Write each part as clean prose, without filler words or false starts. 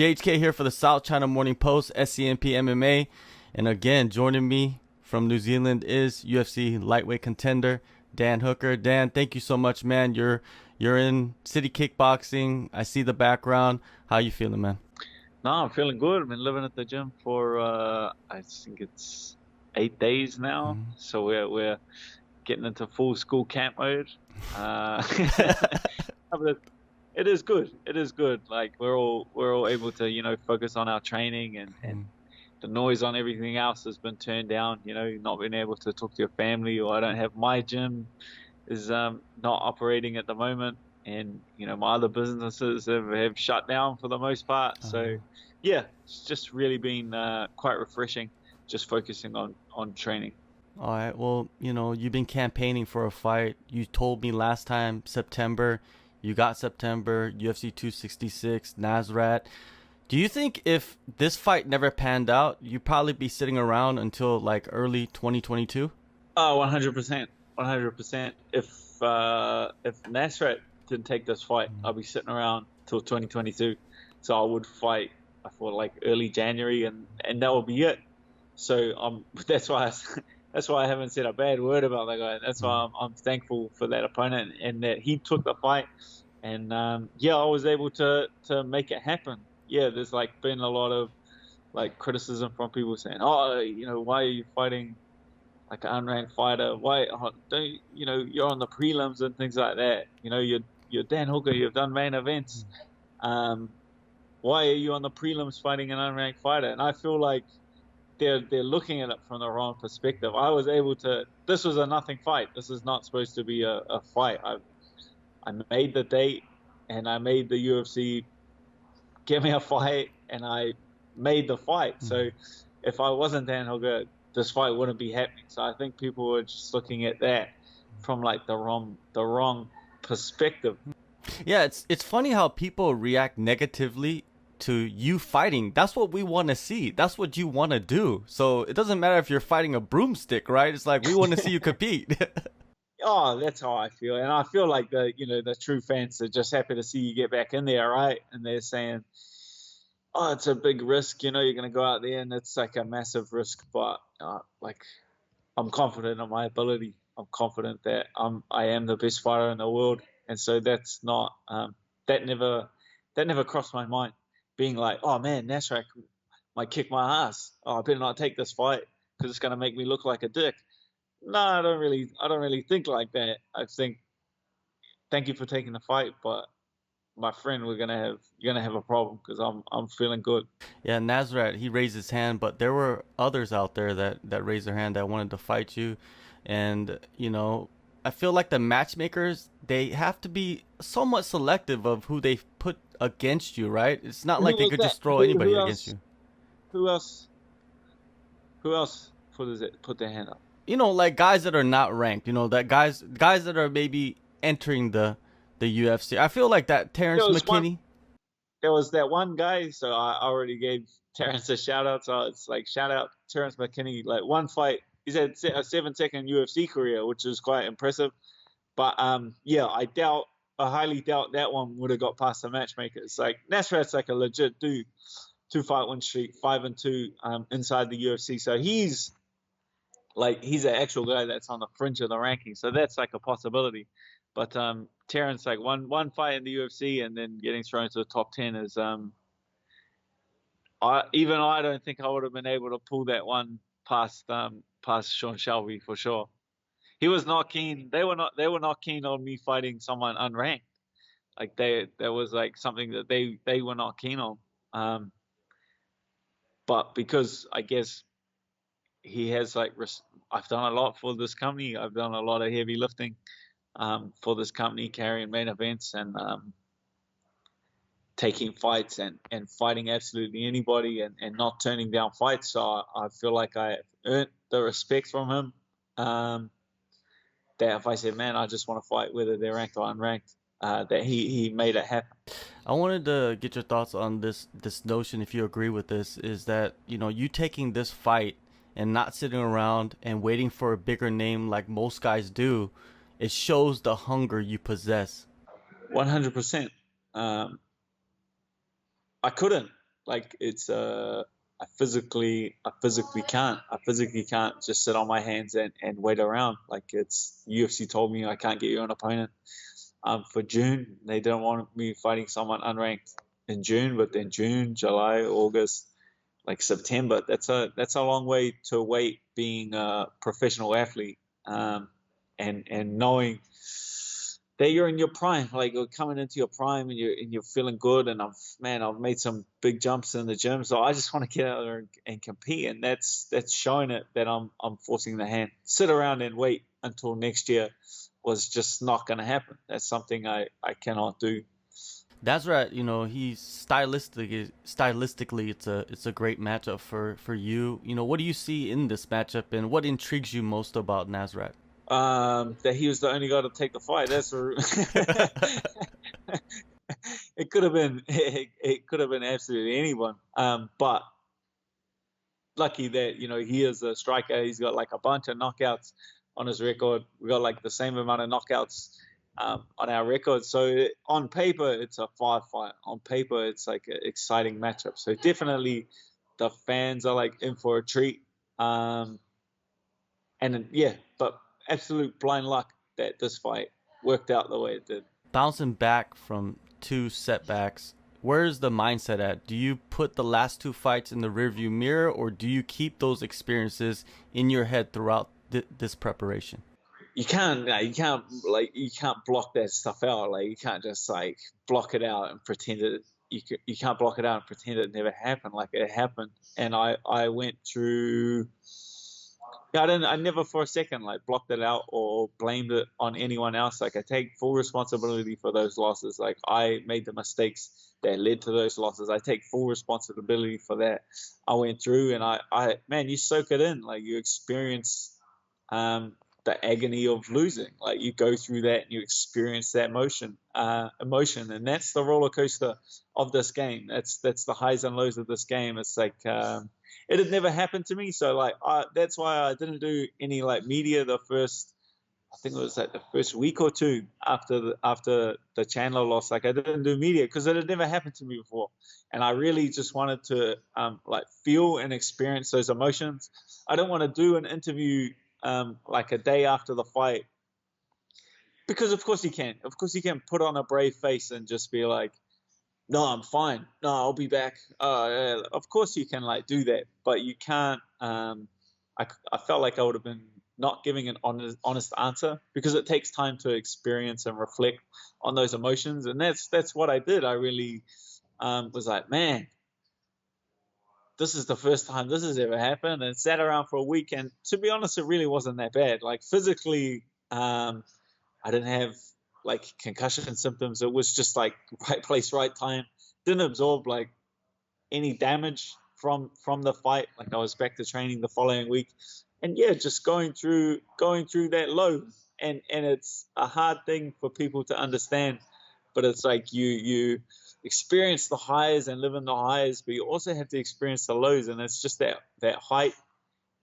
JHK here for the South China Morning Post, SCMP MMA. And again, joining me from New Zealand is UFC lightweight contender Dan Hooker. Dan, thank you so much, man. You're in City Kickboxing. I see the background. How you feeling, man? No, I'm feeling good. I've been living at the gym for I think it's 8 days now. So we're getting into full school camp mode. But it is good. It is good. Like we're all able to focus on our training, and the noise on everything else has been turned down. Not being able to talk to your family, or I don't have my gym is not operating at the moment, and my other businesses have shut down for the most part. So yeah, it's just really been quite refreshing, just focusing on training. All right. Well, you've been campaigning for a fight. You told me last time September. You got September, UFC 266, Nasrat. Do you think if this fight never panned out, you'd probably be sitting around until like early 2022? Oh, 100%. 100%. If Nasrat didn't take this fight, I'll be sitting around till 2022. So I would fight for like early January, and that will be it. So that's why I haven't said a bad word about that guy. That's why I'm thankful for that opponent and that he took the fight. And I was able to make it happen. Yeah, there's been a lot of criticism from people saying, why are you fighting like an unranked fighter? Why don't you're on the prelims and things like that? You're Dan Hooker. You've done main events. Why are you on the prelims fighting an unranked fighter? And I feel like they're looking at it from the wrong perspective. I was able to. This was a nothing fight. This is not supposed to be a fight. I made the date, and I made the UFC give me a fight, and I made the fight. So if I wasn't Dan Hooker, this fight wouldn't be happening. So I think people were just looking at that from the wrong perspective. Yeah, it's funny how people react negatively to you fighting. That's what we want to see. That's what you want to do. So it doesn't matter if you're fighting a broomstick, right? It's like we want to see you compete. Oh, that's how I feel. And I feel like the true fans are just happy to see you get back in there, right? And they're saying, oh, it's a big risk. You're going to go out there and it's like a massive risk. But I'm confident in my ability. I'm confident that I am the best fighter in the world. And so that's not, that never crossed my mind. Being like, oh man, Nasrat might kick my ass. Oh, I better not take this fight because it's going to make me look like a dick. No, I don't really think like that. I think, thank you for taking the fight, but my friend, you're gonna have a problem because I'm feeling good. Yeah, Nasrat, he raised his hand, but there were others out there that raised their hand that wanted to fight you, and I feel like the matchmakers, they have to be somewhat selective of who they put against you, right? It's not like they could just throw anybody against you. Who else put their hand up? Like guys that are not ranked, that guys that are maybe entering the UFC. I feel like that Terrence McKinney. There was that one guy, so I already gave Terrence a shout out. So it's like shout out Terrence McKinney. Like one fight, he's had a 7-second UFC career, which is quite impressive. But I highly doubt that one would have got past the matchmakers. Like Nasrat's like a legit dude, 2-fight win streak, 5-2 inside the UFC. So he's an actual guy that's on the fringe of the rankings. So that's like a possibility. But Terrence, like one fight in the UFC and then getting thrown to the top 10 is I don't think I would have been able to pull that one past Sean Shelby for sure. He was not keen. They were not keen on me fighting someone unranked. Like that was like something that they were not keen on. But because I guess he has I've done a lot for this company. I've done a lot of heavy lifting for this company, carrying main events and taking fights and fighting absolutely anybody and not turning down fights. So I feel like I earned the respect from him. That if I said, man, I just want to fight whether they're ranked or unranked, that he made it happen. I wanted to get your thoughts on this notion, if you agree with this, is that, you taking this fight and not sitting around and waiting for a bigger name like most guys do, it shows the hunger you possess. 100%. I couldn't. Like it's I physically can't. I physically can't just sit on my hands and wait around. Like it's UFC told me I can't get you an opponent. For June, they didn't want me fighting someone unranked in June, but then June, July, August, like September, that's a long way to wait being a professional athlete. And knowing that you're in your prime, like you're coming into your prime and you're feeling good. And I've made some big jumps in the gym, so I just want to get out there and compete. And that's showing it that I'm forcing the hand. Sit around and wait until next year was just not going to happen. That's something I cannot do. That's right. You know, he's stylistically, it's a great matchup for you. You know, what do you see in this matchup, and what intrigues you most about Nasrat? That he was the only guy to take the fight. That's it could have been absolutely anyone. But lucky that he is a striker. He's got like a bunch of knockouts on his record. We got like the same amount of knockouts on our record. So on paper, it's a fight. On paper, it's like an exciting matchup. So definitely, the fans are like in for a treat. And yeah, but absolute blind luck that this fight worked out the way it did. Bouncing back from 2 setbacks, where's the mindset at? Do you put the last 2 fights in the rearview mirror, or do you keep those experiences in your head throughout this preparation? You can't block that stuff out. Like you can't just like block it out and pretend it. You can't block it out and pretend it never happened. Like it happened, and I went through. Yeah, I never for a second like blocked it out or blamed it on anyone else. Like I take full responsibility for those losses. Like I made the mistakes that led to those losses. I take full responsibility for that. I went through and man, you soak it in. Like you experience the agony of losing. Like you go through that and you experience that emotion, and that's the roller coaster of this game. That's the highs and lows of this game. It's like it had never happened to me, so like that's why I didn't do any like media the first. I think it was like the first week or two after the Chandler loss. Like I didn't do media because it had never happened to me before, and I really just wanted to like feel and experience those emotions. I don't want to do an interview like a day after the fight, because of course you can put on a brave face and just be like, no, I'm fine, no, I'll be back. Of course you can like do that, but you can't. I felt like I would have been not giving an honest answer, because it takes time to experience and reflect on those emotions, and that's what I did. I really was like, man, this is the first time this has ever happened, and sat around for a week. And to be honest, it really wasn't that bad. Like physically, I didn't have like concussion symptoms. It was just like right place, right time. Didn't absorb like any damage from the fight. Like I was back to training the following week, and yeah, just going through that low. And it's a hard thing for people to understand, but it's like you experience the highs and live in the highs, but you also have to experience the lows, and it's just that height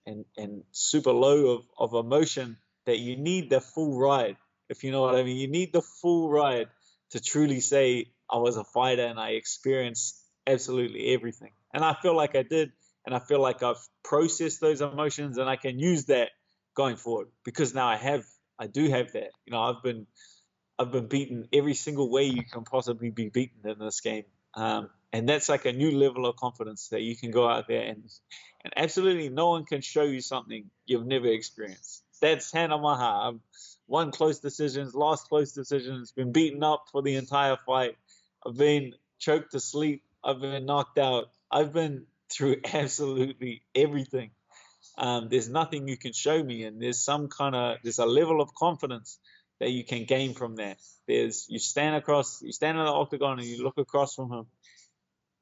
and super low of emotion that you need the full ride, if you know what I mean. You need the full ride to truly say I was a fighter and I experienced absolutely everything. And I feel like I did, and I feel like I've processed those emotions, and I can use that going forward, because now I do have that. I've been beaten every single way you can possibly be beaten in this game. And that's like a new level of confidence that you can go out there and absolutely no one can show you something you've never experienced. That's hand on my heart. I've won close decisions, lost close decisions, been beaten up for the entire fight. I've been choked to sleep. I've been knocked out. I've been through absolutely everything. There's nothing you can show me, and there's a level of confidence that you can gain from that. You stand in the octagon and you look across from him.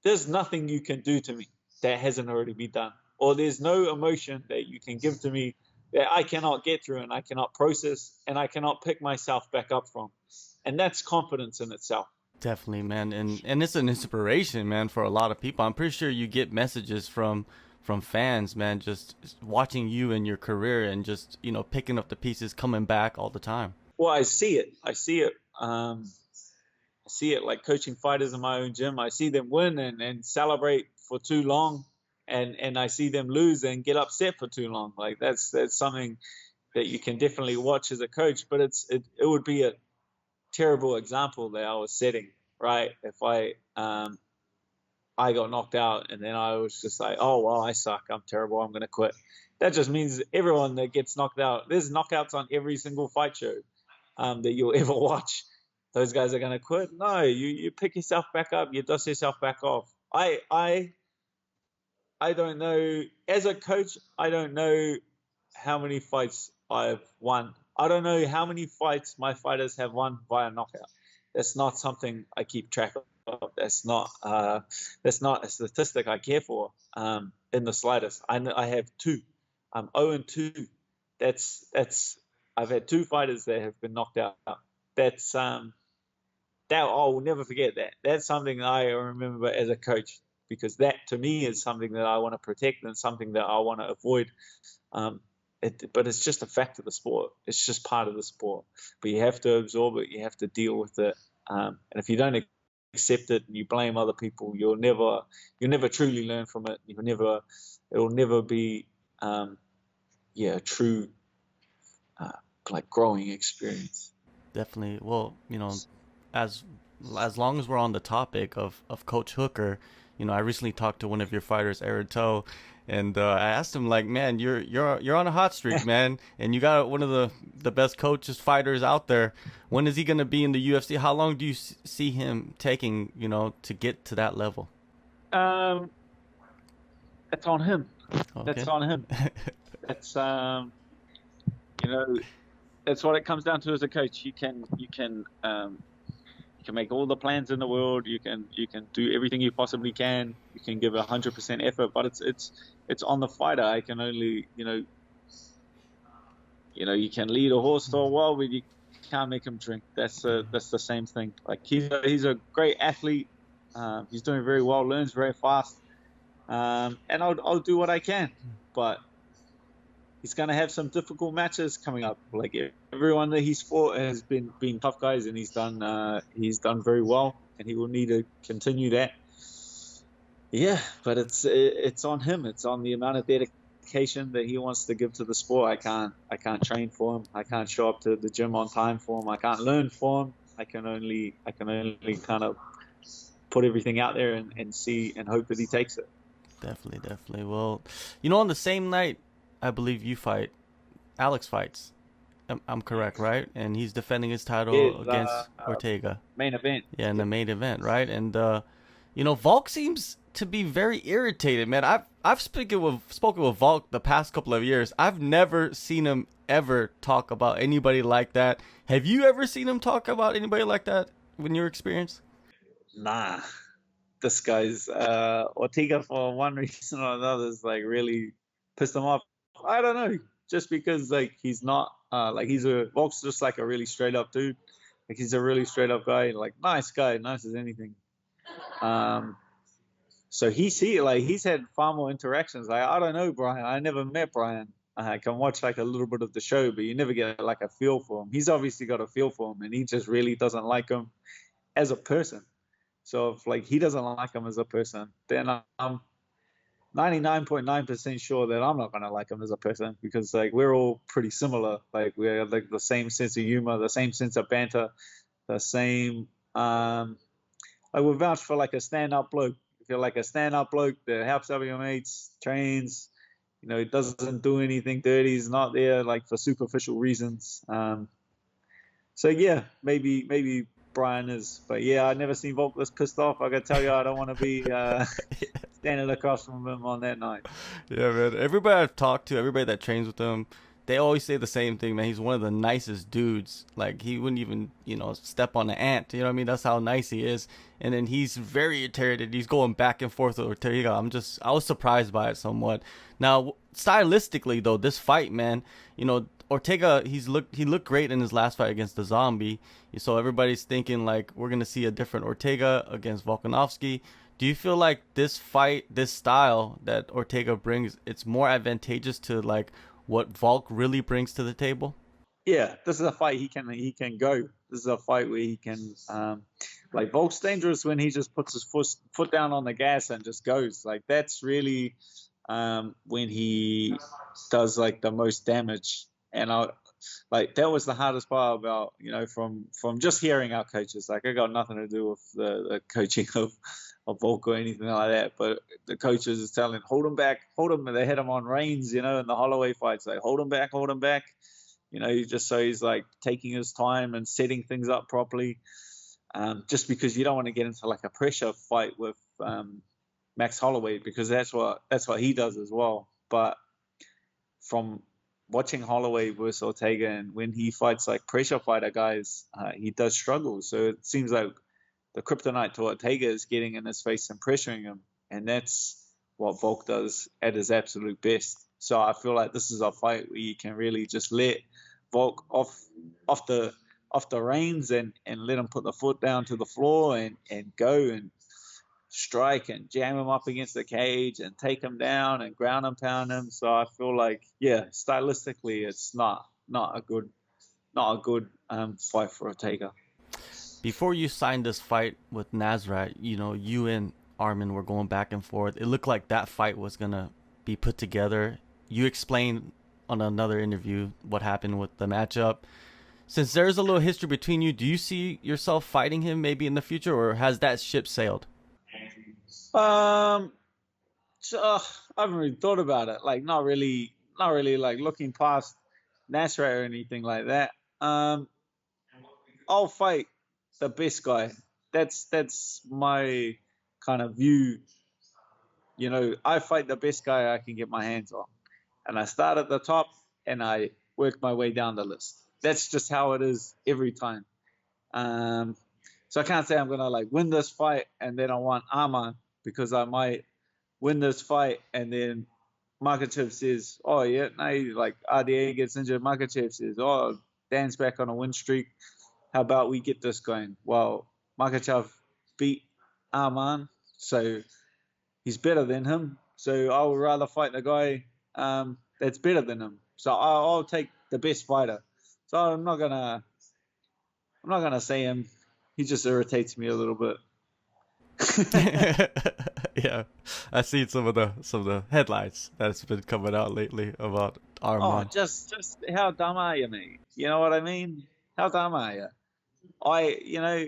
There's nothing you can do to me that hasn't already been done, or there's no emotion that you can give to me that I cannot get through and I cannot process and I cannot pick myself back up from. And that's confidence in itself. Definitely, man. And it's an inspiration, man, for a lot of people. I'm pretty sure you get messages from fans, man, just watching you and your career and just, picking up the pieces, coming back all the time. Well, I see it. I see it like coaching fighters in my own gym. I see them win and celebrate for too long, and I see them lose and get upset for too long. Like that's something that you can definitely watch as a coach, but it would be a terrible example that I was setting, right? If I got knocked out and then I was just like, oh well, I suck, I'm terrible, I'm gonna quit. That just means everyone that gets knocked out, there's knockouts on every single fight show that you'll ever watch. Those guys are gonna quit. No, you pick yourself back up, you dust yourself back off. I don't know, as a coach, I don't know how many fights I've won. I don't know how many fights my fighters have won via knockout. That's not something I keep track of. That's not a statistic I care for in the slightest. I have 2. I'm 0-2. I've had 2 fighters that have been knocked out. That's that I will never forget that. That's something I remember as a coach, because that to me is something that I want to protect and something that I want to avoid. But it's just a fact of the sport. It's just part of the sport. But you have to absorb it. You have to deal with it. And if you don't accept it and you blame other people, you'll never truly learn from it. It'll never be a true like growing experience. Definitely. Well, as long as we're on the topic of Coach Hooker, I recently talked to one of your fighters, Aaron Toe, and I asked him, like, man, you're on a hot streak, man, and you got one of the best coaches, fighters out there. When is he gonna be in the UFC? How long do you see him taking, to get to that level? That's on him. Okay. That's on him. That's that's what it comes down to as a coach. You can make all the plans in the world. You can do everything you possibly can. You can give 100% effort, but it's on the fighter. I can only you can lead a horse to a well, but you can't make him drink. That's the same thing. Like he's a great athlete. He's doing very well. Learns very fast. And I'll do what I can, but he's going to have some difficult matches coming up. Like everyone that he's fought has been tough guys, and he's done very well, and he will need to continue that. Yeah, but it's on him. It's on the amount of dedication that he wants to give to the sport. I can't train for him. I can't show up to the gym on time for him. I can't learn for him. I can only kind of put everything out there and see and hope that he takes it. Definitely. Well, on the same night, I believe you fight, Alex fights. I'm correct, right? And he's defending his title against Ortega. Main event. Yeah, in the main event, right? And Volk seems to be very irritated, man. I've spoken with Volk the past couple of years. I've never seen him ever talk about anybody like that. Have you ever seen him talk about anybody like that in your experience? Nah. This guy's Ortega, for one reason or another, is like really pissed him off. I don't know, just because like he's not Volk's just like a really straight up dude. Like he's a really straight up guy, like nice guy, nice as anything. So he's had far more interactions. Like I don't know Brian. I never met Brian. I can watch like a little bit of the show, but you never get like a feel for him. He's obviously got a feel for him, and he just really doesn't like him as a person. So if like he doesn't like him as a person, then I'm 99.9% sure that I'm not gonna like him as a person, because like we're all pretty similar. Like we have like the same sense of humor, the same sense of banter, the same like we vouch for like a stand-up bloke. If you're like a stand-up bloke that helps out your mates, trains, he doesn't do anything dirty, he's not there like for superficial reasons. So yeah, maybe Brian is, but yeah, I've never seen Volk this pissed off. I gotta tell you, I don't want to be standing across from him on that night. Yeah, man. Everybody I've talked to, everybody that trains with him, they always say the same thing, man. He's one of the nicest dudes. Like he wouldn't even, step on an ant. You know what I mean? That's how nice he is. And then he's very irritated. He's going back and forth with Ortega. I was surprised by it somewhat. Now, stylistically though, this fight, man, Ortega, he looked great in his last fight against the Zombie. So everybody's thinking like we're gonna see a different Ortega against Volkanovski. Do you feel like this fight, this style that Ortega brings, it's more advantageous to like what Volk really brings to the table? Yeah, this is a fight he can go. This is a fight where he can Like Volk's dangerous when he just puts his foot down on the gas and just goes. Like that's really when he does like the most damage. And like that was the hardest part about, you know, from just hearing our coaches. Like I got nothing to do with the coaching of Volk or anything like that, but the coaches is telling, hold him back, hold him. And they hit him on reins, you know, in the Holloway fights, like hold him back, you know, just so he's like taking his time and setting things up properly. Just because you don't want to get into like a pressure fight with Max Holloway, because that's what he does as well. But from watching Holloway versus Ortega, and when he fights like pressure fighter guys, he does struggle. So it seems like the kryptonite to Ortega is getting in his face and pressuring him, and that's what Volk does at his absolute best. So I feel like this is a fight where you can really just let Volk off the reins and let him put the foot down to the floor and go and strike and jam him up against the cage and take him down and ground and pound him. So I feel like, yeah, stylistically, it's not a good fight for Ortega. Before you signed this fight with Nasrat, you know, you and Arman were going back and forth. It looked like that fight was gonna be put together. You explained on another interview what happened with the matchup. Since there's a little history between you, do you see yourself fighting him maybe in the future, or has that ship sailed? I haven't really thought about it. Like, not really like looking past Nasrat or anything like that. I'll fight the best guy. That's my kind of view. You know, I fight the best guy I can get my hands on, and I start at the top and I work my way down the list. That's just how it is every time. So I can't say I'm gonna like win this fight and then I want Arman, because I might win this fight and then Makhachev says, oh yeah, no, like RDA gets injured. Makhachev says, oh, Dan's back on a win streak. How about we get this going? Well, Makhachev beat Arman, so he's better than him. So I would rather fight the guy that's better than him. So I'll take the best fighter. So I'm not gonna say him. He just irritates me a little bit. Yeah, I seen some of the headlines that's been coming out lately about Arman. Oh, just how dumb are you, mate? You know what I mean? How dumb are you? You know,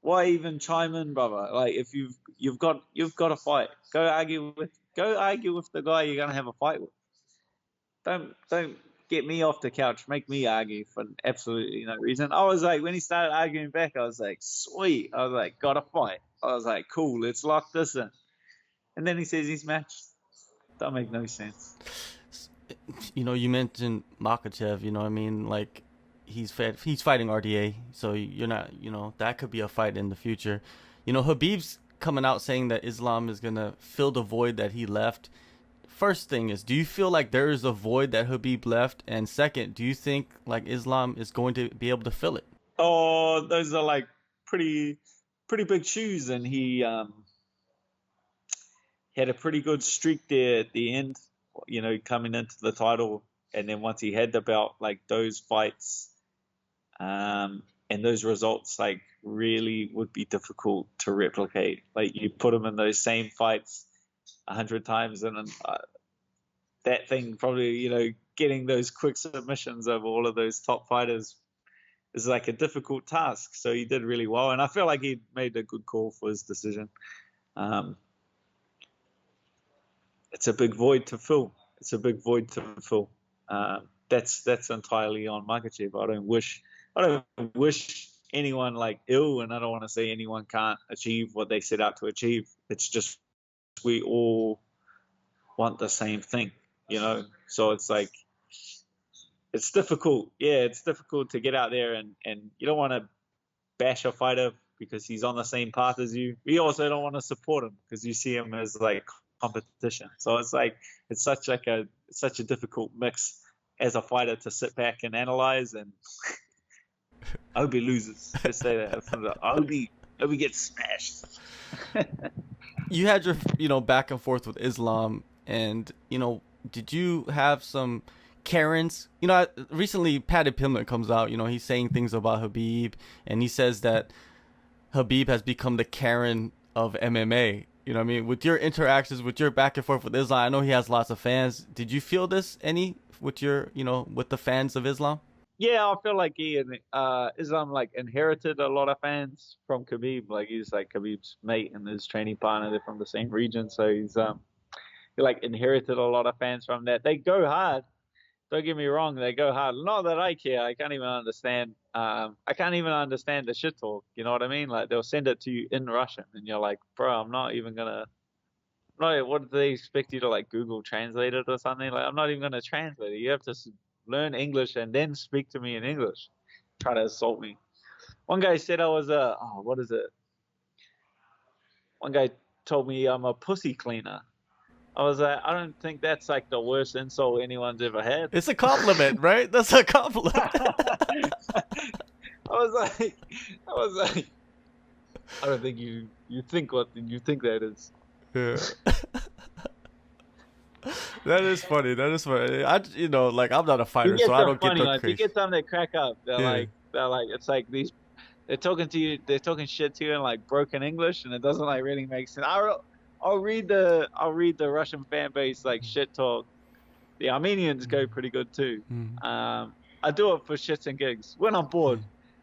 why even chime in, brother? Like, if you've got a fight, go argue with the guy you're gonna have a fight with. Don't get me off the couch, make me argue for absolutely no reason. I was like, when he started arguing back, I was like, sweet. I was like, got a fight. I was like, cool, let's lock this in. And then he says he's matched. That make no sense. You know, you mentioned Makhachev. You know what I mean? Like, he's fighting RDA, so you're not, you know, that could be a fight in the future. You know, Khabib's coming out saying that Islam is gonna fill the void that he left. First thing is, do you feel like there is a void that Khabib left? And second, do you think like Islam is going to be able to fill it? Oh, those are like pretty big shoes, and he had a pretty good streak there at the end, you know, coming into the title. And then once he had the belt, like those fights and those results, like really would be difficult to replicate. Like you put him in those same fights 100 times, and that thing probably, you know, getting those quick submissions over all of those top fighters is like a difficult task. So he did really well, and I feel like he made a good call for his decision. It's a big void to fill. That's entirely on Makhachev. I don't wish anyone like ill, and I don't want to say anyone can't achieve what they set out to achieve. It's just we all want the same thing, you know. So it's like it's difficult. Yeah, it's difficult to get out there, and you don't want to bash a fighter because he's on the same path as you. We also don't want to support him because you see him as like competition. So it's like it's such a difficult mix as a fighter to sit back and analyze. And I hope he loses. Let's say that. I hope he gets smashed. You had your, you know, back and forth with Islam, and, you know, did you have some Karens? You know, recently Paddy Pimblett comes out, you know, he's saying things about Khabib, and he says that Khabib has become the Karen of MMA. You know what I mean? With your interactions, with your back and forth with Islam, I know he has lots of fans. Did you feel this any with your, with the fans of Islam? Yeah, I feel like Islam like inherited a lot of fans from Khabib. Like he's like Khabib's mate and his training partner. They're from the same region, so he like inherited a lot of fans from that. They go hard. Don't get me wrong, they go hard. Not that I care. I can't even understand. I can't even understand the shit talk. You know what I mean? Like they'll send it to you in Russian, and you're like, bro, I'm not even gonna. No, what do they expect you to like Google Translate it or something? Like I'm not even gonna translate it. You have to learn English and then speak to me in English. Try to assault me. One guy said I was a what is it? One guy told me I'm a pussy cleaner. I was like, I don't think that's like the worst insult anyone's ever had. It's a compliment, right? That's a compliment. I was like, I don't think you think what you think that is. Yeah. That is funny. That is funny. Like I'm not a fighter, so I don't get the ones. You get some that crack up. They're like, it's like they're talking to you, they're talking shit to you in like broken English, and it doesn't like really make sense. I'll read the Russian fan base like shit talk. The Armenians go pretty good too. I do it for shits and gigs. When I'm bored,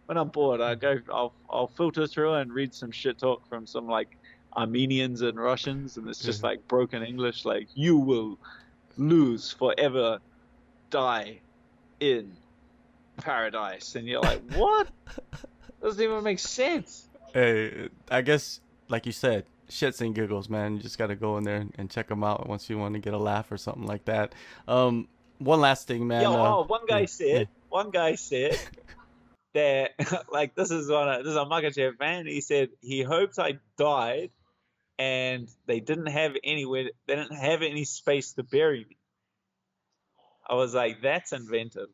I'll filter through and read some shit talk from some like Armenians and Russians, and it's just like broken English, like you will lose forever, die in paradise, and you're like, what? Doesn't even make sense. Hey, I guess like you said, shits and giggles, man. You just got to go in there and check them out once you want to get a laugh or something like that. One last thing, man. One guy said that like this is a Makhachev fan. He said he hopes I died and they didn't have any space to bury me. I was like, that's inventive.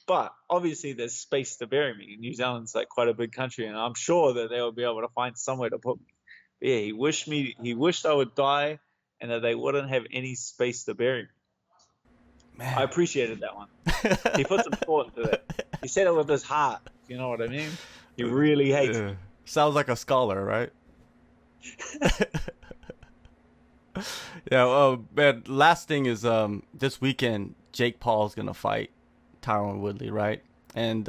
But obviously there's space to bury me. New Zealand's like quite a big country, and I'm sure that they will be able to find somewhere to put me. But yeah, he wished I would die and that they wouldn't have any space to bury me. Man. I appreciated that one. He put some thought into it. He said it with his heart. You know what I mean? He really hates me. Sounds like a scholar, right? Yeah, man, last thing is this weekend Jake Paul's gonna fight Tyron Woodley, right? And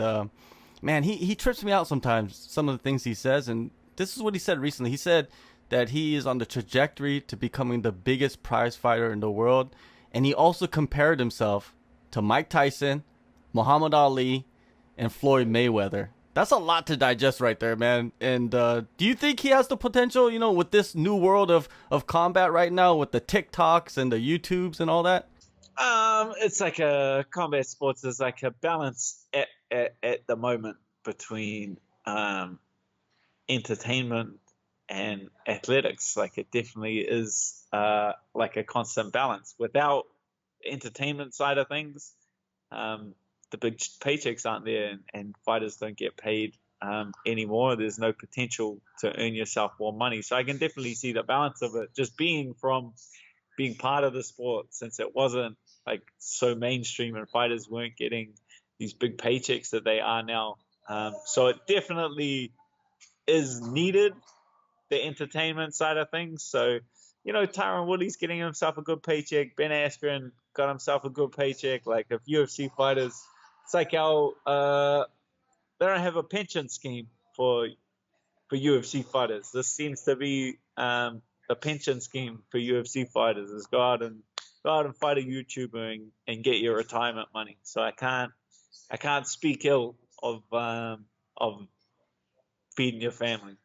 man, he trips me out sometimes, some of the things he says, and this is what he said recently. He said that he is on the trajectory to becoming the biggest prize fighter in the world, and he also compared himself to Mike Tyson, Muhammad Ali, and Floyd Mayweather. That's a lot to digest right there, man. And do you think he has the potential, with this new world of combat right now, with the TikToks and the YouTubes and all that? It's like a combat sports. There's like a balance at the moment between entertainment and athletics. Like it definitely is like a constant balance. Without the entertainment side of things, the big paychecks aren't there, and fighters don't get paid anymore. There's no potential to earn yourself more money. So I can definitely see the balance of it. Just being part of the sport, since it wasn't like so mainstream and fighters weren't getting these big paychecks that they are now. So it definitely is needed, the entertainment side of things. So, Tyron Woodley's getting himself a good paycheck. Ben Askren got himself a good paycheck. Like if UFC fighters, it's like they don't have a pension scheme for UFC fighters. This seems to be the pension scheme for UFC fighters is go out and fight a YouTuber and get your retirement money. So I can't speak ill of feeding your family.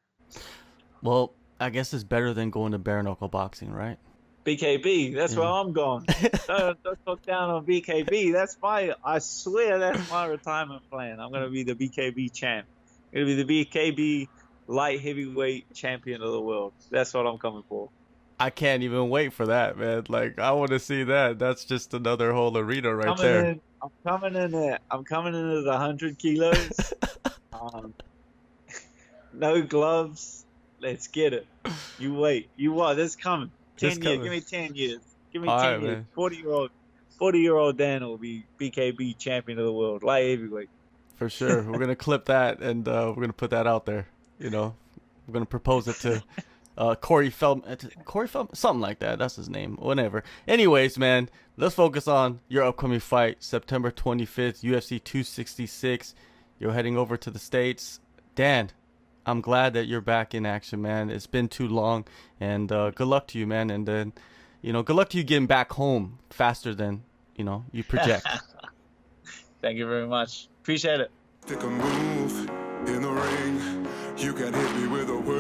Well, I guess it's better than going to bare knuckle boxing, right? BKB, that's where I'm going. Don't talk down on BKB. I swear that's my retirement plan. I'm going to be the BKB champ. I'm going to be the BKB light heavyweight champion of the world. That's what I'm coming for. I can't even wait for that, man. Like, I want to see that. That's just another whole arena right there. I'm coming in at the 100 kilos. No gloves. Let's get it. You wait. This is coming. 10 years. Give me 10 years. Give me 10 years. 40-year-old Dan will be BKB champion of the world, light heavyweight. For sure. We're going to clip that, and we're going to put that out there, We're gonna propose it to Corey Feldman, something like that. That's his name. Whatever. Anyways, man, let's focus on your upcoming fight, September 25th, UFC 266. You're heading over to the States. Dan, I'm glad that you're back in action, man. It's been too long, and good luck to you, man. And then, good luck to you getting back home faster than, you project. Thank you very much. Appreciate it. Take a move in the ring. You can hit me with a word.